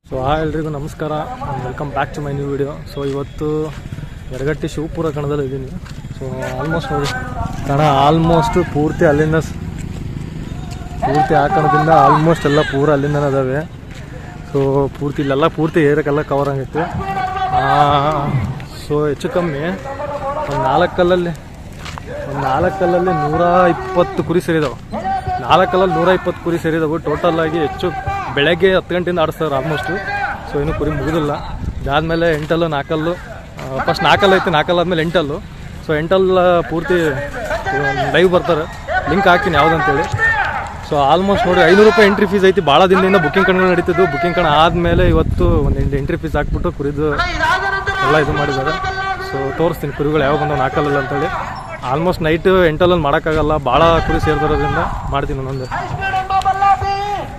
So ಎಲ್ರಿಗೂ ನಮಸ್ಕಾರ, welcome back to my new video. So ಇವತ್ತು ಯರಗಟ್ಟಿ ಶಿವಪುರ ಕಣದಲ್ಲಿ ಇದ್ದೀನಿ. ಸೊ ಆಲ್ಮೋಸ್ಟ್ ನೋಡಿ ಕಣ ಆಲ್ಮೋಸ್ಟ್ ಪೂರ್ತಿ ಅಲ್ಲಿಂದ ಆ ಕಣದಿಂದ ಆಲ್ಮೋಸ್ಟ್ ಎಲ್ಲ ಪೂರ ಅಲ್ಲಿಂದನೇ ಅದಾವೆ. ಸೊ ಪೂರ್ತಿ ಇಲ್ಲೆಲ್ಲ ಪೂರ್ತಿ ಏರಿಯಾಕ್ಕೆಲ್ಲ ಕವರ್ ಆಗೈತೆ. ಸೊ ಹೆಚ್ಚು ಕಮ್ಮಿ ಒಂದು ನಾಲ್ಕಲ್ಲಲ್ಲಿ 120 ಕುರಿ ಸೇರಿದಾವೆ. 4 ಕಲ್ಲಲ್ಲಿ 120 ಕುರಿ ಸೇರಿದಾವೆ. ಟೋಟಲ್ ಆಗಿ ಹೆಚ್ಚು ಬೆಳಗ್ಗೆ 10 ಗಂಟೆಯಿಂದ ಆಡಿಸ್ತಾರೆ ಆಲ್ಮೋಸ್ಟು. ಸೊ ಇನ್ನೂ ಕುರಿ ಮುಗಿದಿಲ್ಲ. ಇದಾದಮೇಲೆ 8 4 ಫಸ್ಟ್ 4 ಐತೆ, 4 ಆದಮೇಲೆ 8. ಸೊ 8 ಪೂರ್ತಿ ಲೈವ್ ಬರ್ತಾರೆ, ಲಿಂಕ್ ಹಾಕ್ತೀನಿ ಯಾವುದಂತೇಳಿ. ಸೊ ಆಲ್ಮೋಸ್ಟ್ ನೋಡಿ 500 ರೂಪಾಯಿ ಎಂಟ್ರಿ ಫೀಸ್ ಐತಿ. ಭಾಳ ದಿನದಿಂದ ಬುಕ್ಕಿಂಗ್ ಕಣ್ಗಳು ನಡೀತಿದ್ದು. ಬುಕ್ಕಿಂಗ್ ಕಣ ಆದಮೇಲೆ ಇವತ್ತು ಒಂದು ಎಂಟ್ರಿ ಫೀಸ್ ಹಾಕ್ಬಿಟ್ಟು ಕುರಿದು ಎಲ್ಲ ಇದು ಮಾಡಿದ್ದಾರೆ. ಸೊ ತೋರಿಸ್ತೀನಿ ಕುರಿಗಳು ಯಾವ ಬಂದವು 4 ಅಂತೇಳಿ. ಆಲ್ಮೋಸ್ಟ್ ನೈಟ್ 8 ಮಾಡೋಕ್ಕಾಗಲ್ಲ, ಭಾಳ ಕುರಿ ಸೇರ್ದಿರೋದ್ರಿಂದ ಮಾಡ್ತೀನಿ ಒಂದೊಂದು.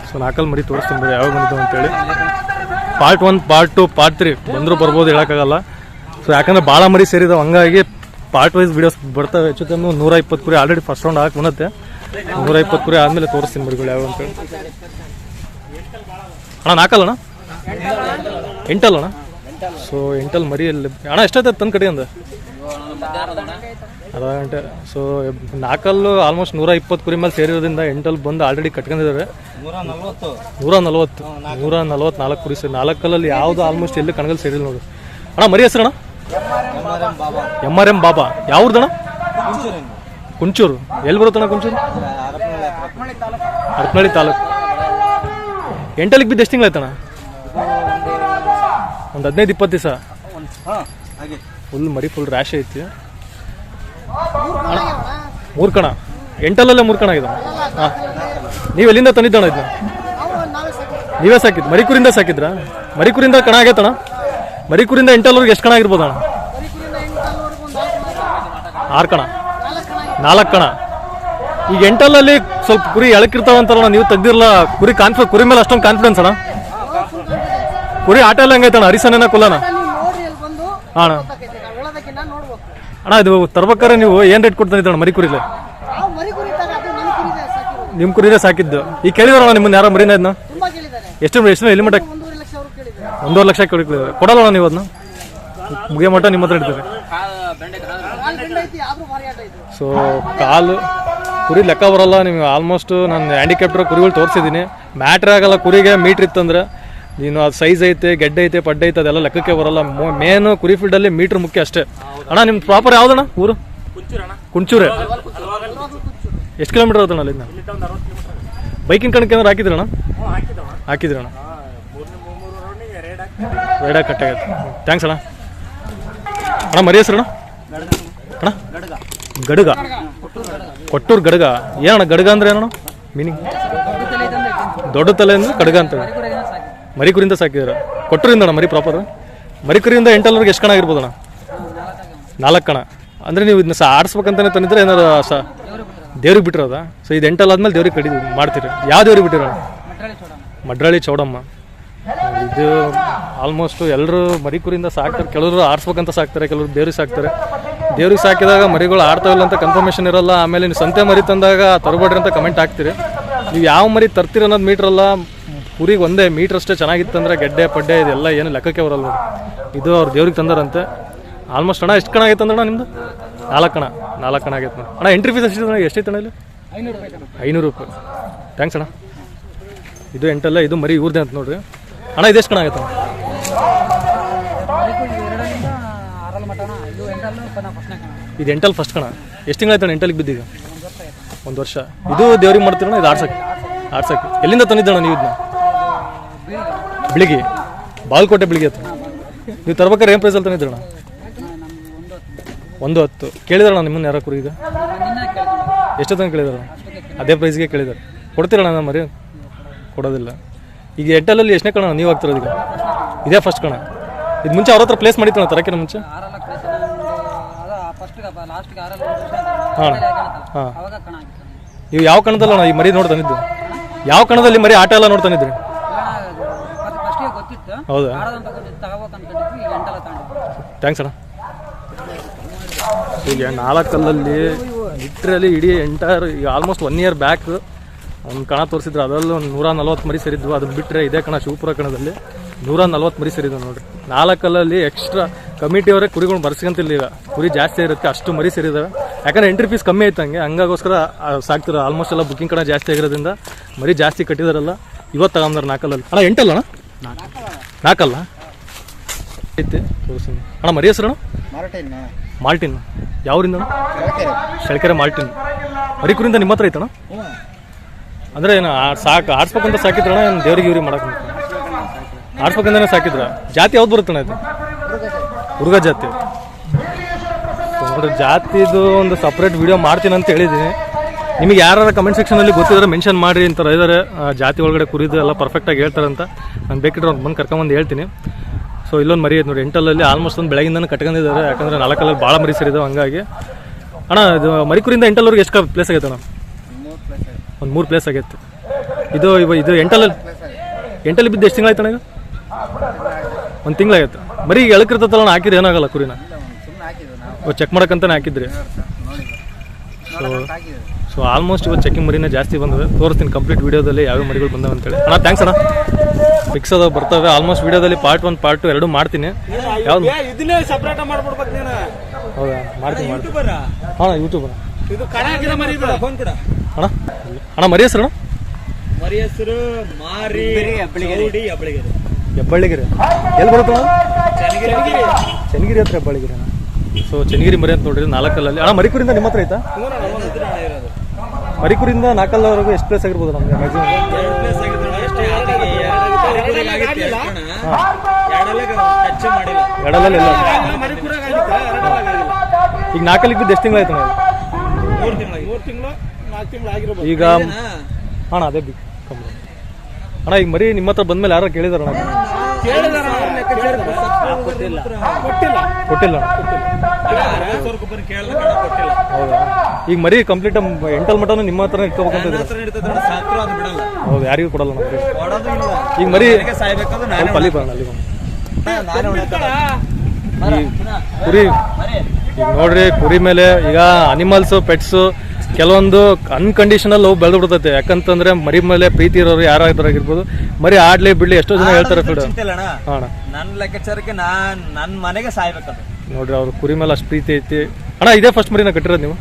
ಸೊ 4 ಮರಿ ತೋರಿಸ್ತೀನಿ ಬೇರೆ ಯಾವಾಗ ಬಂದಿದ್ದು ಅಂತೇಳಿ. ಪಾರ್ಟ್ 1, ಪಾರ್ಟ್ 2, ಪಾರ್ಟ್ 3 ಬಂದರೂ ಬರ್ಬೋದು, ಹೇಳೋಕ್ಕಾಗಲ್ಲ. ಸೊ ಯಾಕಂದರೆ ಭಾಳ ಮರಿ ಸೇರಿದಾವೆ, ಹಂಗಾಗಿ ಪಾರ್ಟ್ ವೈಸ್ ವೀಡಿಯೋಸ್ ಬರ್ತವೆ. ಹೆಚ್ಚು ಕಮ್ಮಿ 120 ಕುರಿ ಆಲ್ರೆಡಿ ಫಸ್ಟ್ ರೌಂಡ್ ಹಾಕಿ ಬಂದತ್ತೆ. 120 ಕುರಿ ಆದಮೇಲೆ ತೋರಿಸ್ತೀನಿ ಮರಿಗಳು ಯಾವ ಅಂತೇಳಿ. ಅಣ್ಣ 4 ಅಣ್ಣ 8 ಅಣ್ಣ. ಸೊ 8 ಮರಿಯಲ್ಲಿ ಅಣ್ಣ ಎಷ್ಟಾಯ್ತು ತಂದು ಕಡೆ ಅಂದ ಅರ್ಧ ಗಂಟೆ. ಸೊ 4 ಆಲ್ಮೋಸ್ಟ್ 120 ಕುರಿ ಮೇಲೆ ಸೇರಿರೋದ್ರಿಂದ 8 ಬಂದು ಆಲ್ರೆಡಿ ಕಟ್ಕೊಂಡಿದ್ದಾರೆ. 144 ಕುರಿ ಸೇರಿ 4 ಕಲ್ಲಲ್ಲಿ ಯಾವುದು ಆಲ್ಮೋಸ್ಟ್ ಎಲ್ಲಿ ಕಣಗಲ್ ಸೇರಿಲ್ಲ ನೋಡಿ. ಅಣ್ಣ ಮರಿ ಹೆಸರು ಅಣ್ಣ MRM ಬಾಬಾ. ಯಾವ್ದಣ್ಣ? ಕುಂಚೂರು. ಎಲ್ಲಿ ಬರುತ್ತಣ್ಣ ಕುಂಚೂರು? ಹರಪನಹಳ್ಳಿ ತಾಲೂಕು. 8 ಬಿದ್ದು ಎಷ್ಟು ತಿಂಗಳಾಯ್ತಣ್ಣ? ಒಂದು 15-20 ದಿವಸ. ಫುಲ್ ಮರಿ ಫುಲ್ ರ್ಯಾಶ್ ಐತಿ. 3 ಕಣ 8 3 ಕಣ ಆಗಿದೆ. ಹಾಂ, ನೀವು ಎಲ್ಲಿಂದ ತಂದಿದ್ದಣ್ಣ ಇದನ್ನ? ನೀವೇ ಸಾಕಿದ್ದು? ಮರಿಕುರಿಂದ ಸಾಕಿದ್ರಾ? ಮರಿಕುರಿಂದ ಕಣ ಆಗೈತಣ್ಣ? ಮರಿಕುರಿಂದ 8 ಎಷ್ಟು ಕಣ ಆಗಿರ್ಬೋದಣ್ಣ? 6 ಕಣ 4 ಕಣ. ಈಗ 8 ಸ್ವಲ್ಪ ಕುರಿ ಎಳಕಿರ್ತಾವಂತಾರಣ್ಣ, ನೀವು ತೆಗ್ದಿರಲ್ಲ. ಕುರಿ ಮೇಲೆ ಅಷ್ಟೊಂದು ಕಾನ್ಫಿಡೆನ್ಸ್ ಅಣ್ಣ? ಕುರಿ ಆಟ ಎಲ್ಲ ಹೆಂಗೈತಣ್ಣ? ಹರಿಸನೇನ ಕುಲ್ಲನ? ಹಾಂ ಅಣ್ಣ, ಇದು ತರ್ಬೇಕಾರೆ ನೀವು ಏನು ರೇಟ್ ಕೊಡ್ತಾಯಿದ್ದಣ್ಣ ಮರಿ ಕುರಿಲೆ? ನಿಮ್ಮ ಕುರಿನೇ ಸಾಕಿದ್ದು. ಈಗ ಕೇಳಿದಾರಣ್ಣ ನಿಮ್ಮನ್ನ ಯಾರೋ ಮರಿನ ಇದನ್ನ? ಎಷ್ಟು ಎಲ್ಲಿ ಮಟ್ಟ? 1.5 ಲಕ್ಷ ಕೊಡಲ್ಲ ನೀವು ಅದನ್ನ? ಮುಗಿಯೋ ಮಟ್ಟ ನಿಮ್ಮ ಹತ್ರ ಇಡ್ತಾರೆ. ಸೊ ಕಾಲು ಕುರಿ ಲೆಕ್ಕ ಬರಲ್ಲ ನಿಮ್ಗೆ. ಆಲ್ಮೋಸ್ಟ್ ನಾನು ಹ್ಯಾಂಡಿಕ್ಯಾಪ್ಟರ್ ಕುರಿಗಳು ತೋರಿಸಿದ್ದೀನಿ. ಮ್ಯಾಟ್ರ್ ಆಗಲ್ಲ. ಕುರಿಗೆ ಮೀಟ್ರ್ ಇತ್ತಂದ್ರೆ ನೀನು ಅದು ಸೈಜ್ ಐತೆ, ಗೆಡ್ಡೆ ಐತೆ, ಪಡ್ಡೆ ಐತೆ, ಅದೆಲ್ಲ ಲೆಕ್ಕಕ್ಕೆ ಬರಲ್ಲ. ಮೇನು ಕುರಿ ಫೀಲ್ಡಲ್ಲಿ ಮೀಟ್ರ್ ಮುಖ್ಯ ಅಷ್ಟೇ. ಅಣ್ಣ ನಿಮ್ಮ ಪ್ರಾಪರ್ ಯಾವ್ದಣ್ಣ ಊರು? ಕುಂಚೂರೇ. ಎಷ್ಟು ಕಿಲೋಮೀಟರ್ ಆಗುತ್ತಣ್ಣ ಅಲ್ಲಿಂದ? ಬೈಕಿಂಗ್ ಕಣಕ್ಕೆ ಏನಾರು ಹಾಕಿದ್ರಣ್ಣ? ಹಾಕಿದ್ರಣ್ಣ. ರೈಡ ಕಟ್ಟಾಗೈತೆ. ಥ್ಯಾಂಕ್ಸ್ ಅಣ್ಣ. ಅಣ್ಣ ಮರಿ ಹೆಸರು ಅಣ್ಣ? ಅಣ್ಣ ಗಡುಗ. ಕೊಟ್ಟೂರು ಗಡುಗ. ಏನಣ್ಣ ಗಡುಗ ಅಂದ್ರೆ ಏನಣ್ಣ ಮೀನಿಂಗ್? ದೊಡ್ಡ ತಲೆ ಅಂದ್ರೆ ಗಡುಗ ಅಂತ. ಮರಿಕುರಿಂದ ಸಾಕಿದಾರೆ. ಕೊಟ್ಟೂರಿಂದ ಅಣ್ಣ ಮರಿ ಪ್ರಾಪರ್? ಮರಿಕುರಿಯಿಂದ 8 ಎಷ್ಟು ಕಣ ಆಗಿರ್ಬೋದಣ್ಣ? 4 ಕಣ. ಅಂದರೆ ನೀವು ಇದನ್ನ ಆಡಿಸ್ಬೇಕಂತಾನೆ ತಂದಿದ್ರೆ ಏನಾರು ದೇವ್ರಿಗೆ ಬಿಟ್ಟಿರೋದ? ಸೊ ಇದು 8 ಆದಮೇಲೆ ದೇವ್ರಿಗೆ ಕಡಿ ಮಾಡ್ತೀರಿ. ಯಾವ ದೇವ್ರಿಗೆ ಬಿಟ್ಟಿರೋಣ? ಮಡ್ರಳ್ಳಿ ಚೌಡಮ್ಮ. ಇದು ಆಲ್ಮೋಸ್ಟ್ ಎಲ್ಲರೂ ಮರಿಕುರಿಂದ ಸಾಕ್ತಾರೆ. ಕೆಲವರು ಆಡಿಸ್ಬೇಕಂತ ಸಾಕ್ತಾರೆ, ಕೆಲವರು ದೇವ್ರಿಗೆ ಸಾಕ್ತಾರೆ. ದೇವ್ರಿಗೆ ಸಾಕಿದಾಗ ಮರಿಗಳು ಆಡ್ತಾವಿಲ್ಲ ಅಂತ ಕನ್ಫರ್ಮೇಷನ್ ಇರೋಲ್ಲ. ಆಮೇಲೆ ನೀವು ಸಂತೆ ಮರಿ ತಂದಾಗ ತರಬೇಡ್ರಿ ಅಂತ ಕಮೆಂಟ್ ಹಾಕ್ತೀರಿ. ನೀವು ಯಾವ ಮರಿ ತರ್ತೀರ ಅನ್ನೋದು ಮೀಟ್ರಲ್ಲ, ಕುರಿಗೆ ಒಂದೇ ಮೀಟ್ರ್ ಅಷ್ಟೇ. ಚೆನ್ನಾಗಿತ್ತಂದ್ರೆ ಗೆಡ್ಡೆ ಪಡ್ಡೆ ಇದೆಲ್ಲ ಏನು ಲೆಕ್ಕಕ್ಕೆ ಬರಲ್ಲ ನೋಡಿ. ಇದು ಅವ್ರು ದೇವ್ರಿಗೆ ತಂದಾರಂತೆ. ಆಲ್ಮೋಸ್ಟ್ ಅಣ್ಣ ಎಷ್ಟು ಕಣ ಆಗೈತೆ ಅಂದ್ರೆ ನಿಮ್ಮದು? 4 ಕಣ ಆಗೈತೆ ನೋಡಿ. ಅಣ್ಣ ಎಂಟ್ರಿ ಫೀಸ್ ಎಷ್ಟೈತೆ ಅಣ್ಣ ಇಲ್ಲಿ? 500 ರೂಪಾಯಿ. ಥ್ಯಾಂಕ್ಸ್ ಅಣ್ಣ. ಇದು 8 ಇದು ಮರಿ ಇವ್ರದೇ ಅಂತ ನೋಡ್ರಿ. ಅಣ್ಣ ಇದೆಷ್ಟು ಕಣ ಆಗೈತೆ? ಇದು 8 ಫಸ್ಟ್ ಕಣ. ಎಷ್ಟು ತಿಂಗಳಾಯ್ತು 8 ಬಿದ್ದೀಗ? 1 ವರ್ಷ. ಇದು ದೇವ್ರಿಗೆ ಮಾಡ್ತೀರಣ್ಣ? ಇದು ಆಡ್ಸಕ್ಕೆ? ಎಲ್ಲಿಂದ ತಂದಿದ್ದಣ್ಣ ನೀವು ಇದನ್ನ? ಬೆಳಿಗ್ಗೆ ಬಾಲ್ಕೋಟೆ ಬೆಳಿಗ್ಗೆ ಹತ್ರ. ನೀವು ತರ್ಬೇಕಾದ್ರೆ ಏನು ಪ್ರೈಸಲ್ಲಿ ತಂದಿದ್ದಣ್ಣ? 110. ಕೇಳಿದಾರಣ್ಣ ನಿಮ್ಮನ್ನ ಯಾರ ಕುರಿ? ಈಗ ಎಷ್ಟೊತ್ತಂಗೆ ಕೇಳಿದಾರ? ಅದೇ ಪ್ರೈಸ್ಗೆ ಕೇಳಿದಾರೆ. ಕೊಡ್ತೀರಣ್ಣ ನಮ್ಮ ಮರಿ? ಕೊಡೋದಿಲ್ಲ. ಈಗ 8 ಎಷ್ಟನೇ ಕಣ ನೀವು ಆಗ್ತಿರೋದು? ಈಗ ಇದೇ ಫಸ್ಟ್ ಕಣ. ಇದು ಮುಂಚೆ ಅವ್ರ ಹತ್ರ ಪ್ಲೇಸ್ ಮಾಡಿತ್ತಣ್ಣ ತರಕಿನ ಮುಂಚೆ? ಹಾಂ ಹಾಂ. ನೀವು ಯಾವ ಕಣದಲ್ಲಣ್ಣ ಈ ಮರಿ ನೋಡಿ ತಂದಿದ್ದು? ಯಾವ ಕಣದಲ್ಲಿ ಮರಿ ಆಟ ಎಲ್ಲ ನೋಡಿ ತಂದಿದ್ರಿ? ಹೌದಾ? ಥ್ಯಾಂಕ್ಸ್ ಅಣ್ಣ. ಈಗ 4 ಕಲ್ಲಲ್ಲಿ ಲಿಟ್ರಲಿ ಇಡೀ ಎಂಟೈರ್ ಈಗ ಆಲ್ಮೋಸ್ಟ್ 1 ಇಯರ್ ಬ್ಯಾಕ್ ಒಂದು ಕಣ ತೋರಿಸಿದ್ರು. ಅದರಲ್ಲೂ ಒಂದು 140 ಮರಿ ಸೇರಿದ್ವು. ಅದನ್ನು ಬಿಟ್ಟರೆ ಇದೇ ಕಣ ಶಿವಪುರ ಕಣದಲ್ಲಿ 140 ಮರಿ ಸೇರಿದೆ ನೋಡ್ರಿ. 4 ಎಕ್ಸ್ಟ್ರಾ ಕಮಿಟಿಯವರೇ ಕುರಿಗಳು ಬರ್ಸ್ಕೊಂತಿಲ್ಲ. ಈಗ ಕುರಿ ಜಾಸ್ತಿ ಇರುತ್ತೆ, ಅಷ್ಟು ಮರಿ ಸೇರಿದಾವೆ. ಯಾಕಂದ್ರೆ ಎಂಟ್ರಿ ಫೀಸ್ ಕಮ್ಮಿ ಐತೆ ಹಂಗಾಗೋಸ್ಕರ ಸಾಕ್ತಿರೋ. ಆಲ್ಮೋಸ್ಟ್ ಎಲ್ಲ ಬುಕಿಂಗ್ ಕಡೆ ಜಾಸ್ತಿ ಆಗಿರೋದ್ರಿಂದ ಮರಿ ಜಾಸ್ತಿ ಕಟ್ಟಿದಾರಲ್ಲ. ಇವತ್ತು ತಗೊಂಡ್ರೆ 4 ಅಣ್ಣ. 8 ಅಲ್ಲ ಅಣ್ಣ? 4 ಐತೆ ತೋರಿಸಿ ಅಣ್ಣ. ಮರಿ ಹೆಸರು ಅಣ್ಣ? ಮಾಲ್ಟಿನ್. ಯಾವ್ರಿಂದ? ಶೆಳಕೆರೆ ಮಾಲ್ಟಿನ್. ಮರಿ ಕುರಿಂದ ನಿಮ್ಮ ಹತ್ರ ಐತಣ್ಣ? ಅಂದ್ರೆ ಏನು ಆಡ್ಸ್ಬೇಕಂತ ಸಾಕಿದ್ರಣ್ಣ? ಏನು ದೇವ್ರಿಗೆ ಇವ್ರಿಗೆ ಮಾಡಕ್ಕೆ ಆಡ್ಸ್ಬೇಕಂತಾನೆ ಸಾಕಿದ್ರ? ಜಾತಿ ಯಾವ್ದು ಬರುತ್ತಣ್ಣ ಇದು? ಹುಡುಗ ಜಾತಿ. ನೋಡ್ರಿ, ಜಾತಿದು ಒಂದು ಸಪ್ರೇಟ್ ವಿಡಿಯೋ ಮಾಡ್ತೀನಿ ಅಂತ ಹೇಳಿದ್ದೀನಿ. ನಿಮಗೆ ಯಾರು ಕಮೆಂಟ್ ಸೆಕ್ಷನಲ್ಲಿ ಗೊತ್ತಿದ್ರೆ ಮೆನ್ಷನ್ ಮಾಡಿ ಇಂಥವ್ರು ಇದ್ದಾರೆ ಜಾತಿ ಒಳಗಡೆ ಕುರಿದು ಎಲ್ಲ ಪರ್ಫೆಕ್ಟಾಗಿ ಹೇಳ್ತಾರಂತ. ನಾನು ಬೇಕಿದ್ರೆ ಅವ್ರು ಬಂದು ಕರ್ಕೊಂಬಂದು ಹೇಳ್ತೀನಿ. ಸೊ ಇಲ್ಲೊಂದು ಮರಿ ಐತೆ ನೋಡಿ, 8 ಆಲ್ಮೋಸ್ಟ್ ಒಂದು ಬೆಳಗಿಂದನೇ ಕಟ್ಕೊಂಡಿದ್ದಾರೆ. ಯಾಕಂದರೆ 4 ಭಾಳ ಮರಿ ಸೇರಿದಾವೆ ಹಂಗಾಗಿ. ಅಣ್ಣ ಇದು ಮರಿಕುರಿಂದ 8 ಎಷ್ಟು ಪ್ಲೇಸ್ ಆಗೈತೆ ಅಣ್ಣ? ಒಂದು 3 ಪ್ಲೇಸ್ ಆಗೈತೆ. ಇದು 8 ಬಿದ್ದು ಎಷ್ಟು ತಿಂಗಳಾಯ್ತು ಅಣ್ಣ? ಈಗ 1 ತಿಂಗಳಾಗೈತೆ. ಮರಿ ಈಗ ಎಳಕಿರ್ತಲ್ಲ ಹಾಕಿದ್ರೆ ಏನಾಗಲ್ಲ ಕುರಿನ? ಚೆಕ್ ಮಾಡೋಕ್ಕಂತಾನೆ ಹಾಕಿದ್ರಿ. ಸೊ ಆಲ್ಮೋಸ್ಟ್ ಇವತ್ತು ಚೆಕಿಂಗ್ ಮರಿನೇ ಜಾಸ್ತಿ ಬಂದಿದೆ. ತೋರಿಸ್ತೀನಿ ಕಂಪ್ಲೀಟ್ ವೀಡಿಯೋದಲ್ಲಿ ಯಾವ್ಯಾವ ಮರಿಗಳು ಬಂದವೆ ಅಂತೇಳಿ. ಅಣ್ಣ ಥ್ಯಾಂಕ್ಸ್ ಅಣ್ಣ. ಫಿಕ್ಸ್ ಅದಾವ ಬರ್ತವೆ. ಆಲ್ಮೋಸ್ಟ್ ವೀಡಿಯೋದಲ್ಲಿ ಪಾರ್ಟ್ 1 ಪಾರ್ಟ್ 2 ಎರಡು ಮಾಡ್ತೀನಿ. ಯಾವ್ದು? ಹೌದಾ? ಮಾಡ್ತೀನಿ. ಹಾಂ ಯೂಟ್ಯೂಬ್ ಅಣ್ಣ. ಅಣ್ಣ ಮರಿ ಹೆಸರು? ಮರಿ ಹೆಸರು ಹೆಬ್ಬಳ್ಳಿಗೆರೆ. ಎಲ್ಲಿ ಬರುತ್ತೆ? ಚನ್ನಗಿರಿ ಹತ್ರ ಹೆಬ್ಬಳ್ಳಿಗೆರೆ. ಸೊ ಚನ್ನಗಿರಿ ಮರಿ ಅಂತ ನೋಡ್ರಿ 4 ಅಣ್ಣ. ಮರಿಕುರಿಂದ ನಿಮ್ಮ ಹತ್ರ ಐತಾ? ಮರಿಕುರಿಂದ 4 ಎಷ್ಟು ಪ್ಲೇಸ್ ಆಗಿರ್ಬೋದು ನಮ್ಗೆ ಮ್ಯಾಕ್ಸಿಮಮ್? ಎರಡಲ್ಲಿ ಇಲ್ಲ. ಈಗ 4 ಬಿದ್ದು ಎಷ್ಟು ತಿಂಗಳಾಯ್ತು ನಾವು? 3 ತಿಂಗಳು ಈಗ ಅಣ್ಣ ಅದೇ ಬಿಗ್ ಕಮ್ಮಿ ಅಣ್ಣ. ಈಗ ಮರಿ ನಿಮ್ಮ ಹತ್ರ ಬಂದ್ಮೇಲೆ ಯಾರು ಕೇಳಿದಾರಣ್ಣ? ಕೊಟ್ಟಿಲ್ಲ. ಹೌದಾ? ಈಗ ಮರಿ ಕಂಪ್ಲೀಟ್ 8 ಮಟನು ನಿಮ್ಮ ಹತ್ರ ಇಟ್ಕೋಬೇಕಂತ? ಹೌದು, ಯಾರಿಗೂ ಕೊಡಲ್ಲ ಮರಿ. ಈಗ ಮರಿ ಅಲ್ಲಿ ಬರೋಣ ಅಲ್ಲಿ ಕುರಿ. ಈಗ ನೋಡ್ರಿ, ಕುರಿ ಮೇಲೆ ಈಗ ಅನಿಮಲ್ಸು ಪೆಟ್ಸು ಕೆಲವೊಂದು ಅನ್ಕಂಡೀಷನಲ್ ಲವ್ ಬೆಳೆದು ಬಿಡ್ತೈತೆ. ಯಾಕಂತಂದ್ರೆ ಮರಿ ಮೇಲೆ ಪ್ರೀತಿ ಇರೋರು ಯಾರಾಗಿರ್ಬೋದು, ಮರಿ ಆಡ್ಲಿ ಬಿಡ್ಲಿ ಎಷ್ಟೋ ಜನ ಹೇಳ್ತಾರೆ. ನನ್ನ ಲೆಕ್ಕಾಚಾರಕ್ಕೆ ನನ್ನ ಮನೆಗೆ ಸಾಯ್ಬೇಕದು. ನೋಡ್ರಿ, ಅವ್ರ ಕುರಿ ಮೇಲೆ ಅಷ್ಟು ಪ್ರೀತಿ ಐತಿ. ಅಣ್ಣ ಇದೇ ಫಸ್ಟ್ ಮರಿನ ಕಟ್ಟಿರೋದು ನೀವು?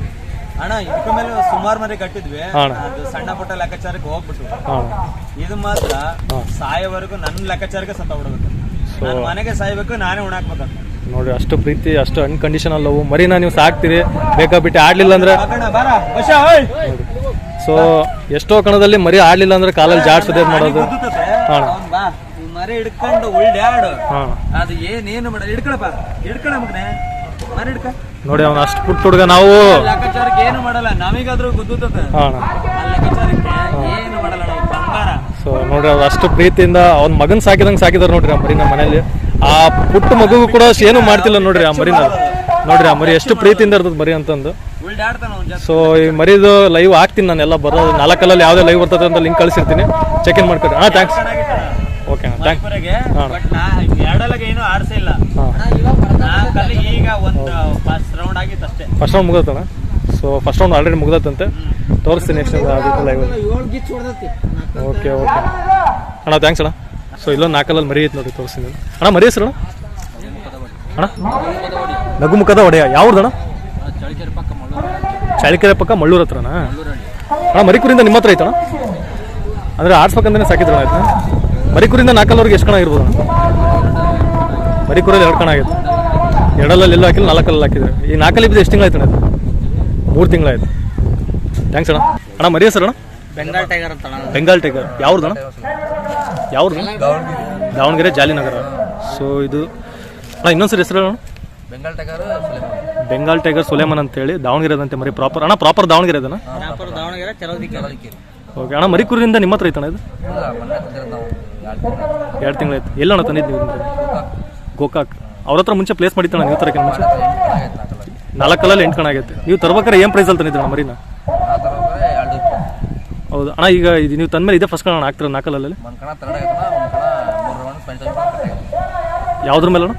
ಅಣ್ಣ ಇದಕ್ಕೆ ಮೇಲೆ ಸುಮಾರು ಮರಿ ಕಟ್ಟಿದ್ವಿ. ಅದು ಸಣ್ಣ ಪುಟ್ಟ ಲೆಕ್ಕಾಚಾರಕ್ಕೆ ಹೋಗ್ಬಿಟ್ಟು ಇದು ಮಾತ್ರ ಸಾಯೋವರೆಗೂ ನನ್ನ ಲೆಕ್ಕಾಚಾರಕ್ಕೆ ಸತ್ತ ಬಿಡ್ಬೇಕು. ನನ್ನ ಮನೆಗೆ ಸಾಯ್ಬೇಕು, ನಾನೇ ಉಣಾಕ್ಬೇಕಂತ. ನೋಡ್ರಿ, ಅಷ್ಟು ಪ್ರೀತಿ, ಅಷ್ಟು ಅನ್ಕಂಡೀಷನಲ್ ಲವ್. ಮರಿನ ನೀವು ಸಾಕ್ತಿರಿ, ಬೇಕಾಬಿಟ್ಟು ಆಡ್ಲಿಲ್ಲ ಅಂದ್ರೆ. ಸೊ ಎಷ್ಟೋ ಕಣದಲ್ಲಿ ಮರಿ ಆಡ್ಲಿಲ್ಲ ಅಂದ್ರೆ ಕಾಲಲ್ಲಿ ಜಾಡ್ಸೋದೇ ಮಾಡೋದು. ಮರಿ ಹಿಡ್ಕೊಂಡು ಉಳ್ಳ್ಯಾಡು, ಅದು ಏನೇನು ಮಾಡ ಹಿಡ್ಕೊಳಪ್ಪ, ಹಿಡ್ಕೊಳ ಮಗನೆ ಮರಿ ಹಿಡ್ಕ. ನೋಡಿ, ಅವ್ನ ಅಷ್ಟು ಪುಟ್ಟ ಹುಡುಗ. ನಾವು ಲೆಕ್ಕಾಚಾರಕ್ಕೆ ಏನು ಮಾಡಲ್ಲ, ನಮಗಾದ್ರೂ ಗುದ್ದುತ್ತೆ. ಲೆಕ್ಕಾಚಾರಕ್ಕೆ ಏನು ಮಾಡಲ್ಲ ನಾವು, ಬಂಗಾರ. ಸೊ ನೋಡ್ರಿ, ಅವ್ರು ಅಷ್ಟು ಪ್ರೀತಿಯಿಂದ ಅವ್ನ ಮಗನ್ ಸಾಕಿದಂಗೆ ಸಾಕಿದಾರೆ ನೋಡ್ರಿ ಆ ಮರಿನ ಮನೇಲಿ. ಆ ಪುಟ್ಟ ಮಗುಗೂ ಕೂಡ ಏನು ಮಾಡ್ತಿಲ್ಲ ನೋಡ್ರಿ ಆ ಮರಿನ. ನೋಡ್ರಿ, ಆ ಮರಿ ಎಷ್ಟು ಪ್ರೀತಿಯಿಂದ ಇರ್ತದೆ ಮರಿ ಅಂತಂದು. ಸೊ ಈ ಮರಿದು ಲೈವ್ ಹಾಕ್ತೀನಿ ನಾನು. ಎಲ್ಲ ಬರೋದು 4 ಯಾವುದೇ ಲೈವ್ ಬರ್ತದೆ ಅಂತ ಲಿಂಕ್ ಕಳಿಸಿರ್ತೀನಿ, ಚೆಕ್ ಇನ್ ಮಾಡ್ಕೊಡಿ. ಹಾಂ ಥ್ಯಾಂಕ್ಸ್. ಓಕೆ ಅಣ್ಣ, ಥ್ಯಾಂಕ್ಸ್. ಏನು ಆಡ್ಸಿಲ್ಲ. ಈಗ ಒಂದು ಫಸ್ಟ್ ರೌಂಡ್ ಆಗಿತ್ತು ಅಷ್ಟೇ. ಫಸ್ಟ್ ರೌಂಡ್ ಮುಗ್ದತ್ತಣ್ಣ. ಸೊ ಫಸ್ಟ್ ರೌಂಡ್ ಆಲ್ರೆಡಿ ಮುಗ್ದತ್ತಂತೆ. ತೋರಿಸ್ತೀನಿ ನೆಕ್ಸ್ಟ್ ಲೈವ್. ಓಕೆ ಓಕೆ ಅಣ್ಣ, ಥ್ಯಾಂಕ್ಸ್ ಅಣ್ಣ. ಸೊ ಇಲ್ಲೊಂದು 4 ಮರಿ ಐತೆ ನೋಡಿ, ತೋರಿಸ್ತೀನಿ ಅಣ್ಣ. ಮರಿ ಹೆಸರು ಅಣ್ಣ? ನಗುಮುಖದ ಒಡೆಯ. ಯಾವ್ದಣ್ಣ? ಚಳಿಕೆರೆ ಪಕ್ಕ ಮಳ್ಳೂರ್ ಹತ್ರನಾ? ಅಣ್ಣ ಮರಿಕುರಿಂದ ನಿಮ್ಮ ಹತ್ರ ಐತಣ್ಣ? ಅಂದರೆ ಆಡ್ಸ್ಬೇಕಂತಾನೆ ಸಾಕಿದ್ರಣ ಆಯ್ತಾ? ಮರಿಕುರಿಂದ 4 ಎಷ್ಟು ಕಣ ಆಗಿರ್ಬೋದು ಅಣ್ಣ? ಮರಿಕುರಲ್ಲಿ 2 ಕಣ ಆಗೈತೆ. 2 ಎಲ್ಲೂ ಹಾಕಿಲ್ಲ, 4 ಹಾಕಿದ್ರೆ. ಈ 4 ಬಿದ್ದು ಎಷ್ಟು ತಿಂಗಳಾಯ್ತು ಅಣ್ಣ? 3 ತಿಂಗಳಾಯ್ತು. ಥ್ಯಾಂಕ್ಸ್ ಅಣ್ಣ. ಅಣ್ಣ ಮರಿ ಹೆಸರು ಅಣ್ಣ? ಬೆಂಗಾಲ್ ಟೈಗರ್ ಅಂತ. ಬೆಂಗಾಲ್ ಟೈಗರ್ ಯಾವ್ದು ಅಣ್ಣ? ಯಾವ್ದು? ದಾವಣಗೆರೆ ಜಾಲಿನಗರ. ಸೊ ಇದು ಅಣ್ಣ ಇನ್ನೊಂದ್ಸರಿ ಹೆಸರು ಅಣ್ಣ? ಬೆಂಗಾಲ್ ಟೈಗರ್ ಸುಲೇಮನ್ ಅಂತ ಹೇಳಿ ದಾವಣಗೆರೆದಂತೆ ಮರಿ. ಪ್ರಾಪರ್ ಅಣ್ಣ? ಪ್ರಾಪರ್ ದಾವಣಗೆರೆ ಅದನ್ನ? ಓಕೆ ಅಣ್ಣ. ಮರಿಕುರಿಂದ ನಿಮ್ಮ ಹತ್ರ ಐತಣ್ಣ ಇದು? 2 ತಿಂಗಳಾಯ್ತು. ಎಲ್ಲಣ್ಣ ತಂದಿದ್ದು ನೀವು? ಗೋಕಾಕ್. ಅವ್ರ ಹತ್ರ ಮುಂಚೆ ಪ್ಲೇಸ್ ಮಾಡಿತ್ತಣ್ಣ ನೀವು ತರಕ್ಕೆ ಮುಂಚೆ? 4 8 ಕಣ ಆಗೈತೆ. ನೀವು ತರ್ಬೇಕಾರೆ ಏನು ಪ್ರೈಸಲ್ಲಿ ತಂದಿದ್ದಣ್ಣ ಮರಿನ? ಹೌದು ಅಣ್ಣ. ಈಗ ಇದು ನೀವು ತಂದ್ಮೇಲೆ ಇದೆ ಫಸ್ಟ್ ಕಣ ಆಗ್ತಿರೋ 4 ಯಾವ್ದ್ರ ಮೇಲೆ ಅಣ್ಣ?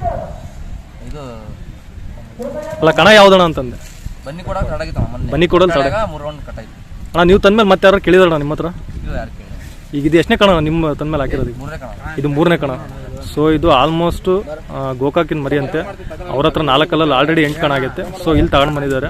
ಅಲ್ಲ ಕಣ ಯಾವ್ದಣ್ಣ ಅಂತಂದೆ? ಬನ್ನಿ ಕೊಡಲ್ ತಡ ಅಣ್ಣ. ನೀವು ತಂದ್ಮೇಲೆ ಮತ್ತೆ ಯಾರು ಕೇಳಿದಾರಣ್ಣ ನಿಮ್ಮ ಹತ್ರ? ಈಗ ಇದು ಎಷ್ಟನೇ ಕಣ ನಿಮ್ಮ ತಂದ್ಮೇಲೆ ಹಾಕಿರೋದು? ಇದು 3ನೇ ಕಣ. ಸೊ ಇದು ಆಲ್ಮೋಸ್ಟ್ ಗೋಕಾಕಿನ ಮರಿ ಅಂತೆ. ಅವ್ರ ಹತ್ರ 4 ಕಲ್ಲಲ್ಲಿ ಆಲ್ರೆಡಿ 8 ಕಣ ಆಗೈತೆ. ಸೊ ಇಲ್ಲಿ ತಗೊಂಡು ಬಂದಿದ್ದಾರೆ.